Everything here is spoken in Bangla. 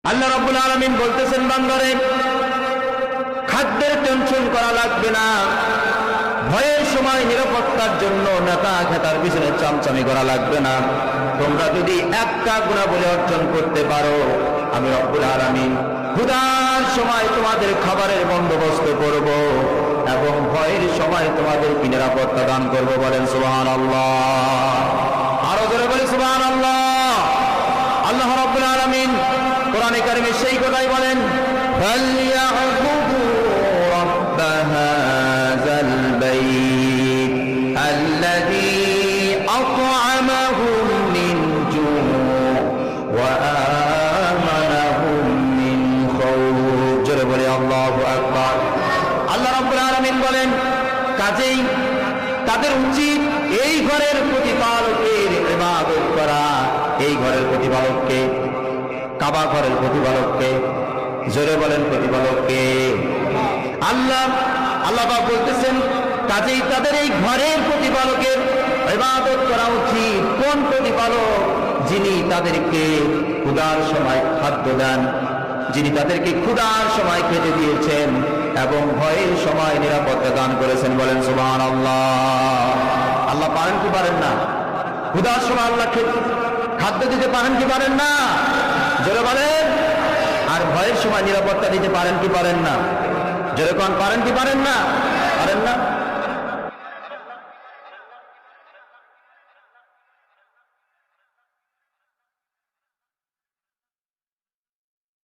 আল্লাহ রাব্বুল আলামিন বলতেছেন, বান্দারে খাদ্যের টেনশন করা লাগবে না, ভয়ের সময় নিরাপত্তার জন্য নেতা খেতার পিছনে চামচামি করা লাগবে না। তোমরা যদি একটা গুণাবলী অর্জন করতে পারো, আমি রব্বুল আলামিন ক্ষুধার সময় তোমাদের খাবারের বন্দোবস্ত করব এবং ভয়ের সময় তোমাদেরকে নিরাপত্তা দান করব। বলেন সুবহানাল্লাহ। আরো জোরে বলি সুবহানাল্লাহ। আল্লাহ রাব্বুল আলামিন কোরআনে কারিমে সেই কথাই বলেন, ফালইয়াবুদু রাব্ব হাযাল বাইত আল্লাযী আত'আমাহুম মিন জু' ওয়া আমানাহুম মিন খাউফ। জোরে বলি আল্লাহু আকবার। আল্লাহ রাব্বুল আলামিন বলেন, কাজেই তাদের উচিত এই ঘরের প্রতিপালকের ইবাদত করা। এই ঘরের প্রতিপালককে, কাবা ঘরের প্রতিপালককে। জোরে বলেন প্রতিপালককে। আল্লাহ পাক বলতেছেন, কাজেই তাদের এই ঘরের প্রতিপালকের ইবাদত করা উচিত। কোন প্রতিপালক? যিনি তাদেরকে ক্ষুধার সময় খাদ্য দেন, যিনি তাদেরকে ক্ষুধার সময় খেতে দিয়েছেন এবং ভয়ের সময় নিরাপত্তা দান করেছেন। বলেন সুবহানাল্লাহ। আল্লাহ পারেন কি পারেন না? ক্ষুধার সময় আল্লাহ খাদ্য দিতে পারেন কি পারেন না? জোরে বলেন। আর ভয়ের সময় নিরাপত্তা দিতে পারেন কি পারেন না? জোরে কোন পারেন কি পারেন না? পারেন না।